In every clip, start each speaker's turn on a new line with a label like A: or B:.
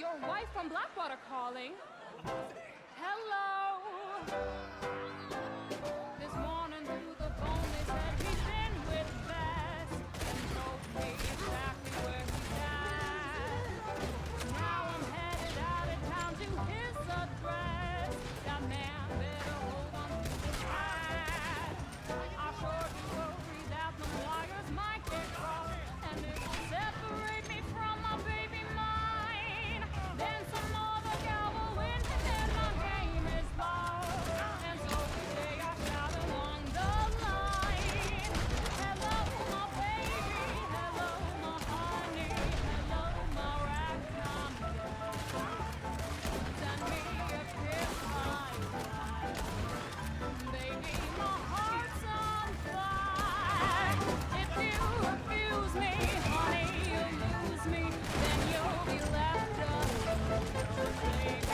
A: your wife from Blackwater calling. Hello. This morning through the phone they said he's been with Bess and told me exactly where he's at. Now I'm headed out of town to his address. That man better hold on to his hat. I sure do worry that the wires might get crossed and it will separate me from my baby mine. Then some other gal will win and my game is lost. And so today I shout along the line. Hello, my baby. Hello, my honey. Hello, my ragtime girl. Send me a kiss like baby, my heart's on fire. If you refuse me, honey, you'll lose me. Then you'll be left alone. Baby,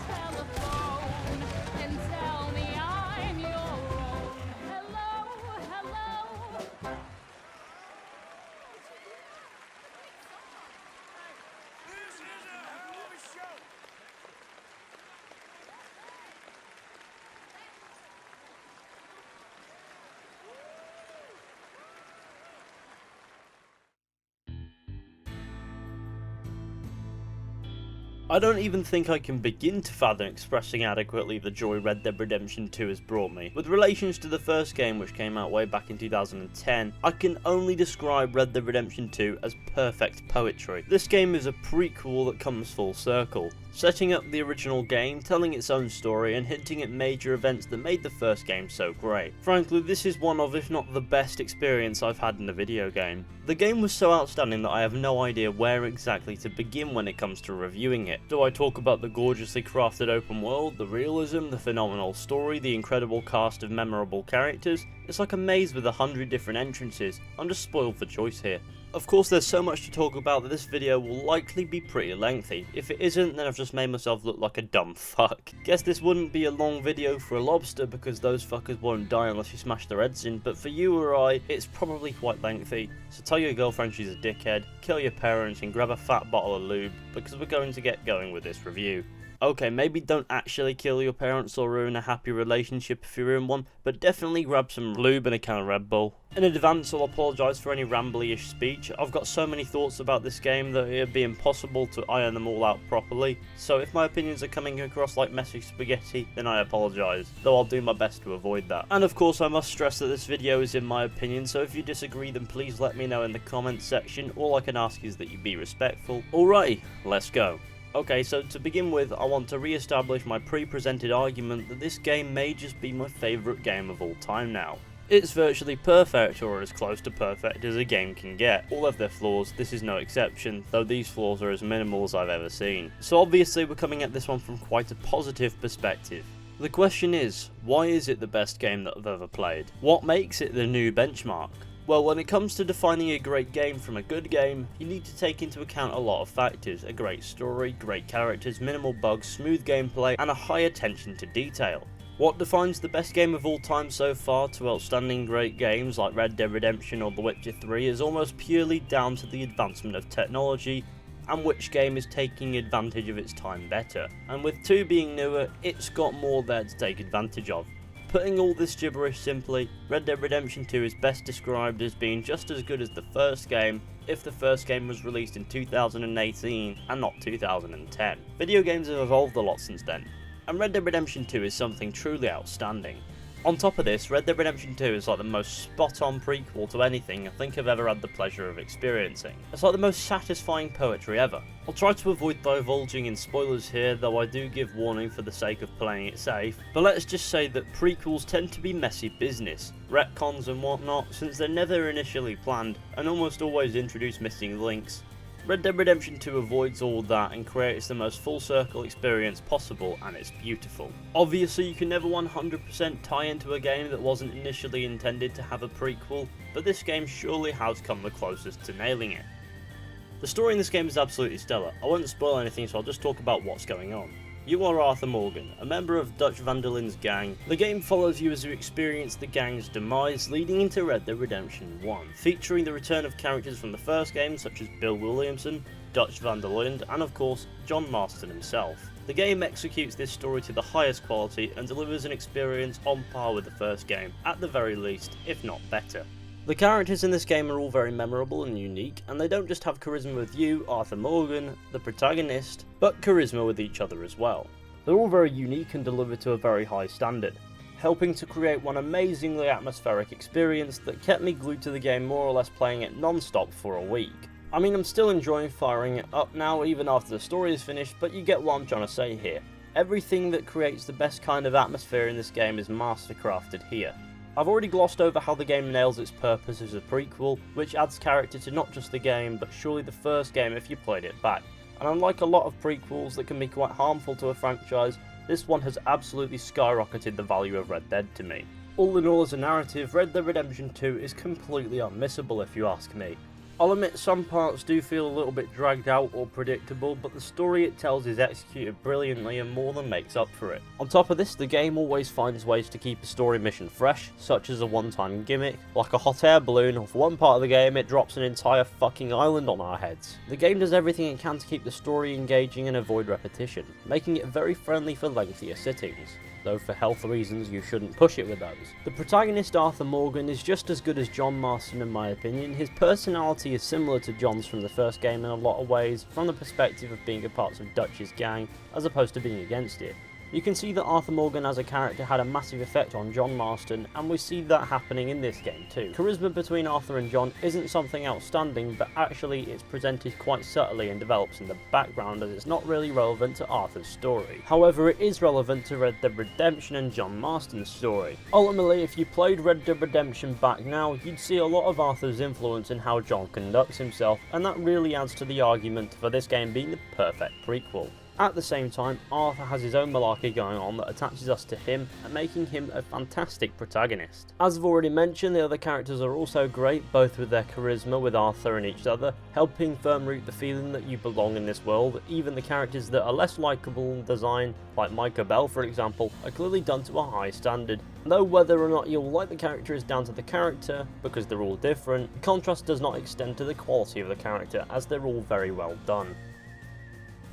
A: telephone and tell me I'm your own. Hello, hello.
B: This is a hell of a show!
C: I don't even think I can begin to fathom expressing adequately the joy Red Dead Redemption 2 has brought me. With relations to the first game, which came out way back in 2010, I can only describe Red Dead Redemption 2 as perfect poetry. This game is a prequel that comes full circle, setting up the original game, telling its own story, and hinting at major events that made the first game so great. Frankly, this is one of, if not the best experience I've had in a video game. The game was so outstanding that I have no idea where exactly to begin when it comes to reviewing it. Do I talk about the gorgeously crafted open world, the realism, the phenomenal story, the incredible cast of memorable characters? It's like a maze with 100 different entrances. I'm just spoiled for choice here. Of course, there's so much to talk about that this video will likely be pretty lengthy. If it isn't, then I've just made myself look like a dumb fuck. Guess this wouldn't be a long video for a lobster because those fuckers won't die unless you smash their heads in, but for you or I, it's probably quite lengthy. So tell your girlfriend she's a dickhead, kill your parents and grab a fat bottle of lube because we're going to get going with this review. Okay, maybe don't actually kill your parents or ruin a happy relationship if you're in one, but definitely grab some lube and a can of Red Bull. In advance, I'll apologise for any rambly-ish speech. I've got so many thoughts about this game that it'd be impossible to iron them all out properly, so if my opinions are coming across like messy spaghetti, then I apologise, though I'll do my best to avoid that. And of course, I must stress that this video is in my opinion, so if you disagree then please let me know in the comments section. All I can ask is that you be respectful. Alrighty, let's go. Okay, so to begin with, I want to re-establish my pre-presented argument that this game may just be my favourite game of all time now. It's virtually perfect, or as close to perfect as a game can get. All of their flaws, this is no exception, though these flaws are as minimal as I've ever seen. So obviously we're coming at this one from quite a positive perspective. The question is, why is it the best game that I've ever played? What makes it the new benchmark? Well, when it comes to defining a great game from a good game, you need to take into account a lot of factors: a great story, great characters, minimal bugs, smooth gameplay, and a high attention to detail. What defines the best game of all time so far to outstanding great games like Red Dead Redemption or The Witcher 3 is almost purely down to the advancement of technology and which game is taking advantage of its time better. And with 2 being newer, it's got more there to take advantage of. Putting all this gibberish simply, Red Dead Redemption 2 is best described as being just as good as the first game if the first game was released in 2018 and not 2010. Video games have evolved a lot since then, and Red Dead Redemption 2 is something truly outstanding. On top of this, Red Dead Redemption 2 is like the most spot-on prequel to anything I think I've ever had the pleasure of experiencing. It's like the most satisfying poetry ever. I'll try to avoid divulging in spoilers here, though I do give warning for the sake of playing it safe, but let's just say that prequels tend to be messy business, retcons and whatnot, since they're never initially planned and almost always introduce missing links. Red Dead Redemption 2 avoids all that and creates the most full circle experience possible, and it's beautiful. Obviously you can never 100% tie into a game that wasn't initially intended to have a prequel, but this game surely has come the closest to nailing it. The story in this game is absolutely stellar. I won't spoil anything, so I'll just talk about what's going on. You are Arthur Morgan, a member of Dutch van der Linde's gang. The game follows you as you experience the gang's demise leading into Red Dead Redemption 1, featuring the return of characters from the first game such as Bill Williamson, Dutch van der Linde, and of course, John Marston himself. The game executes this story to the highest quality and delivers an experience on par with the first game, at the very least, if not better. The characters in this game are all very memorable and unique, and they don't just have charisma with you, Arthur Morgan, the protagonist, but charisma with each other as well. They're all very unique and delivered to a very high standard, helping to create one amazingly atmospheric experience that kept me glued to the game, more or less playing it non-stop for a week. I mean, I'm still enjoying firing it up now even after the story is finished, but you get what I'm trying to say here. Everything that creates the best kind of atmosphere in this game is mastercrafted here. I've already glossed over how the game nails its purpose as a prequel, which adds character to not just the game, but surely the first game if you played it back. And unlike a lot of prequels that can be quite harmful to a franchise, this one has absolutely skyrocketed the value of Red Dead to me. All in all, as a narrative, Red Dead Redemption 2 is completely unmissable if you ask me. I'll admit some parts do feel a little bit dragged out or predictable, but the story it tells is executed brilliantly and more than makes up for it. On top of this, the game always finds ways to keep a story mission fresh, such as a one-time gimmick, like a hot air balloon, or for one part of the game it drops an entire fucking island on our heads. The game does everything it can to keep the story engaging and avoid repetition, making it very friendly for lengthier sittings. Though for health reasons you shouldn't push it with those. The protagonist Arthur Morgan is just as good as John Marston in my opinion. His personality is similar to John's from the first game in a lot of ways, from the perspective of being a part of Dutch's gang as opposed to being against it. You can see that Arthur Morgan as a character had a massive effect on John Marston, and we see that happening in this game too. Charisma between Arthur and John isn't something outstanding, but actually it's presented quite subtly and develops in the background as it's not really relevant to Arthur's story. However, it is relevant to Red Dead Redemption and John Marston's story. Ultimately, if you played Red Dead Redemption back now, you'd see a lot of Arthur's influence in how John conducts himself, and that really adds to the argument for this game being the perfect prequel. At the same time, Arthur has his own malarkey going on that attaches us to him and making him a fantastic protagonist. As I've already mentioned, the other characters are also great, both with their charisma with Arthur and each other, helping firm root the feeling that you belong in this world. Even the characters that are less likeable in design, like Micah Bell for example, are clearly done to a high standard. Though whether or not you'll like the character is down to the character, because they're all different, the contrast does not extend to the quality of the character, as they're all very well done.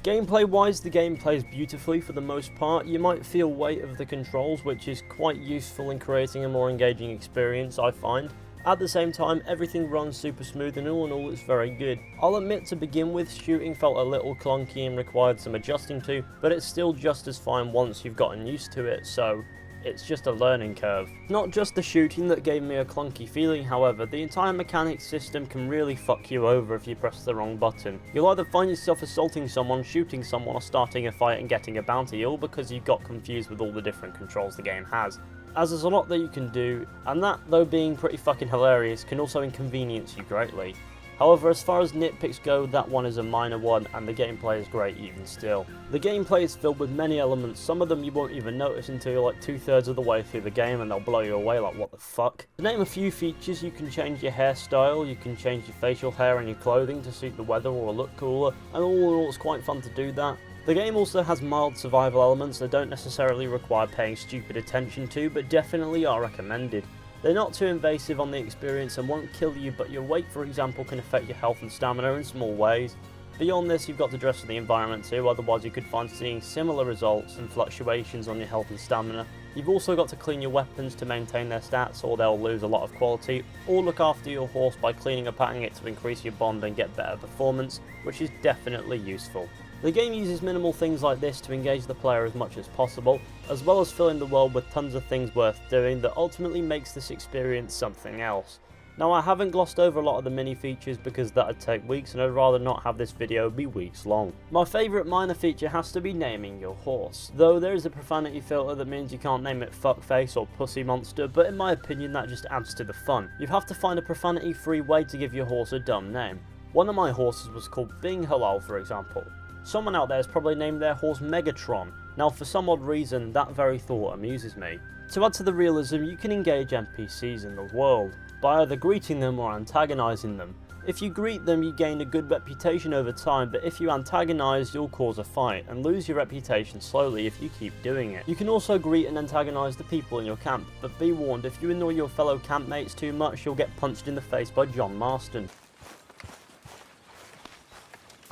C: Gameplay wise, the game plays beautifully for the most part. You might feel weight of the controls, which is quite useful in creating a more engaging experience, I find. At the same time, everything runs super smooth and all in all it's very good. I'll admit to begin with, shooting felt a little clunky and required some adjusting to, but it's still just as fine once you've gotten used to it, so it's just a learning curve. Not just the shooting that gave me a clunky feeling, however, the entire mechanics system can really fuck you over if you press the wrong button. You'll either find yourself assaulting someone, shooting someone, or starting a fight and getting a bounty, all because you got confused with all the different controls the game has. As there's a lot that you can do, and that, though being pretty fucking hilarious, can also inconvenience you greatly. However, as far as nitpicks go, that one is a minor one, and the gameplay is great even still. The gameplay is filled with many elements, some of them you won't even notice until you're like 2/3 of the way through the game and they'll blow you away like what the fuck. To name a few features, you can change your hairstyle, you can change your facial hair and your clothing to suit the weather or look cooler, and all in all it's quite fun to do that. The game also has mild survival elements that don't necessarily require paying stupid attention to, but definitely are recommended. They're not too invasive on the experience and won't kill you, but your weight for example can affect your health and stamina in small ways. Beyond this, you've got to dress for the environment too, otherwise you could find seeing similar results and fluctuations on your health and stamina. You've also got to clean your weapons to maintain their stats or they'll lose a lot of quality, or look after your horse by cleaning and patting it to increase your bond and get better performance, which is definitely useful. The game uses minimal things like this to engage the player as much as possible, as well as filling the world with tons of things worth doing that ultimately makes this experience something else. Now I haven't glossed over a lot of the mini features because that'd take weeks and I'd rather not have this video be weeks long. My favourite minor feature has to be naming your horse, though there is a profanity filter that means you can't name it fuckface or pussy monster, but in my opinion that just adds to the fun. You have to find a profanity free way to give your horse a dumb name. One of my horses was called Bing Halal for example. Someone out there has probably named their horse Megatron. Now for some odd reason, that very thought amuses me. To add to the realism, you can engage NPCs in the world, by either greeting them or antagonising them. If you greet them, you gain a good reputation over time, but if you antagonise, you'll cause a fight, and lose your reputation slowly if you keep doing it. You can also greet and antagonise the people in your camp, but be warned, if you annoy your fellow campmates too much, you'll get punched in the face by John Marston.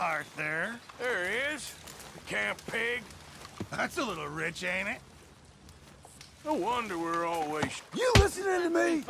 B: Arthur.
D: There he is. The camp pig.
B: That's a little rich, ain't it?
D: No wonder we're always...
B: You listening to me?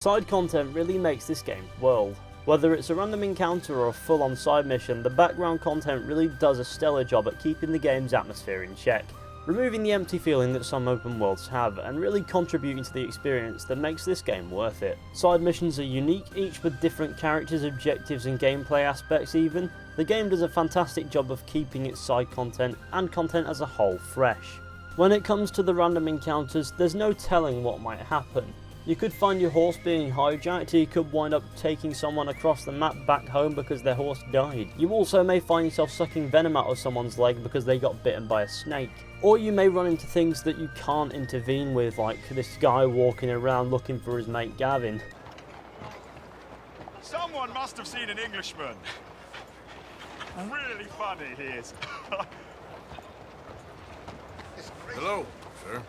C: Side content really makes this game's world. Whether it's a random encounter or a full-on side mission, the background content really does a stellar job at keeping the game's atmosphere in check, removing the empty feeling that some open worlds have, and really contributing to the experience that makes this game worth it. Side missions are unique, each with different characters, objectives and gameplay aspects even. The game does a fantastic job of keeping its side content and content as a whole fresh. When it comes to the random encounters, there's no telling what might happen. You could find your horse being hijacked, or you could wind up taking someone across the map back home because their horse died. You also may find yourself sucking venom out of someone's leg because they got bitten by a snake. Or you may run into things that you can't intervene with, like this guy walking around looking for his mate Gavin.
E: Someone must have seen an Englishman. Really funny he is.
D: Hello, sir.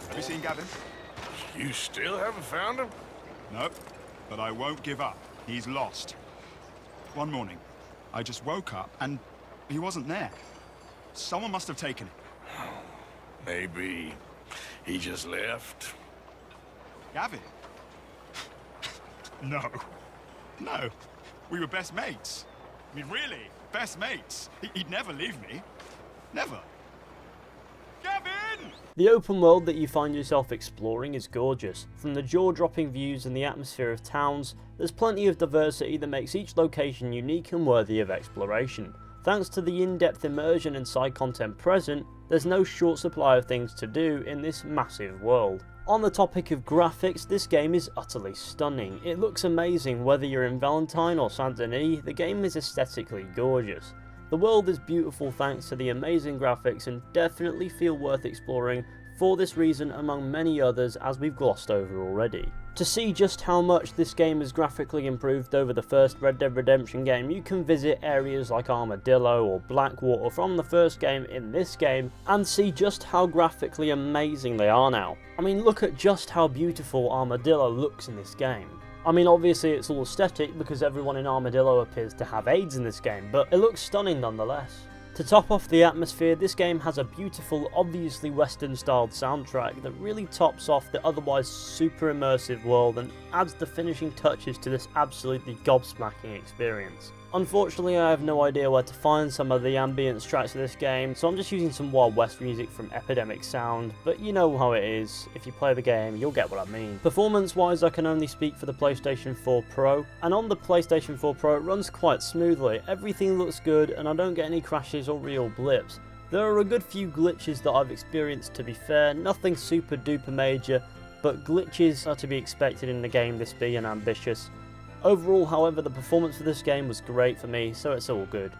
E: Have you seen Gavin?
D: You still haven't found him?
E: No, but I won't give up. He's lost. One morning, I just woke up and he wasn't there. Someone must have taken him.
D: Maybe he just left.
E: Gavin? No. No. We were best mates. I mean, really, best mates. He'd never leave me. Never. Gavin!
C: The open world that you find yourself exploring is gorgeous. From the jaw-dropping views and the atmosphere of towns, there's plenty of diversity that makes each location unique and worthy of exploration. Thanks to the in-depth immersion and side content present, there's no short supply of things to do in this massive world. On the topic of graphics, this game is utterly stunning. It looks amazing whether you're in Valentine or Saint Denis, the game is aesthetically gorgeous. The world is beautiful thanks to the amazing graphics and definitely feel worth exploring for this reason among many others as we've glossed over already. To see just how much this game has graphically improved over the first Red Dead Redemption game, you can visit areas like Armadillo or Blackwater from the first game in this game and see just how graphically amazing they are now. I mean, look at just how beautiful Armadillo looks in this game. I mean, obviously it's all aesthetic because everyone in Armadillo appears to have AIDS in this game, but it looks stunning nonetheless. To top off the atmosphere, this game has a beautiful, obviously Western-styled soundtrack that really tops off the otherwise super immersive world and adds the finishing touches to this absolutely gobsmacking experience. Unfortunately, I have no idea where to find some of the ambience tracks of this game, so I'm just using some Wild West music from Epidemic Sound, but you know how it is. If you play the game, you'll get what I mean. Performance-wise, I can only speak for the PlayStation 4 Pro, and on the PlayStation 4 Pro, it runs quite smoothly. Everything looks good, and I don't get any crashes or real blips. There are a good few glitches that I've experienced, to be fair, nothing super duper major, but glitches are to be expected in a game this big and ambitious. Overall, however, the performance for this game was great for me, so it's all good.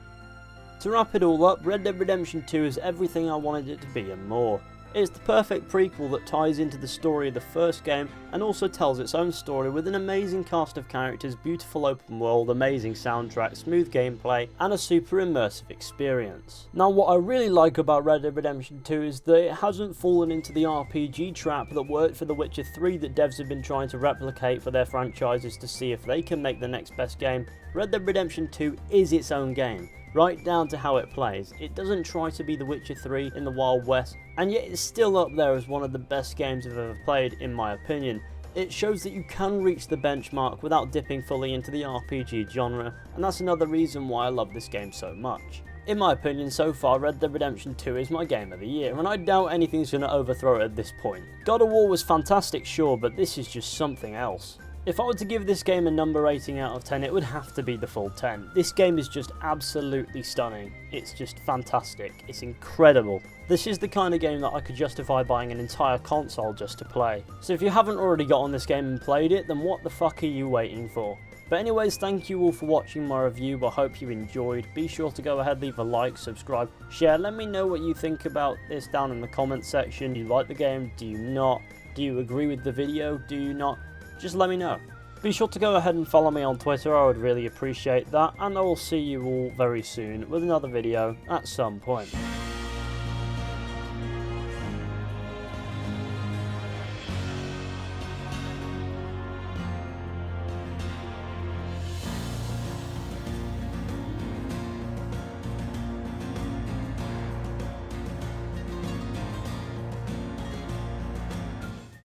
C: To wrap it all up, Red Dead Redemption 2 is everything I wanted it to be and more. It's the perfect prequel that ties into the story of the first game and also tells its own story with an amazing cast of characters, beautiful open world, amazing soundtrack, smooth gameplay, and a super immersive experience. Now, what I really like about Red Dead Redemption 2 is that it hasn't fallen into the RPG trap that worked for The Witcher 3 that devs have been trying to replicate for their franchises to see if they can make the next best game. Red Dead Redemption 2 is its own game, right down to how it plays. It doesn't try to be The Witcher 3 in the Wild West, and yet it's still up there as one of the best games I've ever played, in my opinion. It shows that you can reach the benchmark without dipping fully into the RPG genre, and that's another reason why I love this game so much. In my opinion, so far, Red Dead Redemption 2 is my game of the year, and I doubt anything's going to overthrow it at this point. God of War was fantastic, sure, but this is just something else. If I were to give this game a number rating out of 10, it would have to be the full 10. This game is just absolutely stunning. It's just fantastic. It's incredible. This is the kind of game that I could justify buying an entire console just to play. So if you haven't already got on this game and played it, then what the fuck are you waiting for? But anyways, thank you all for watching my review. I hope you enjoyed. Be sure to go ahead, leave a like, subscribe, share. Let me know what you think about this down in the comment section. Do you like the game? Do you not? Do you agree with the video? Do you not? Just let me know. Be sure to go ahead and follow me on Twitter, I would really appreciate that, and I will see you all very soon with another video at some point.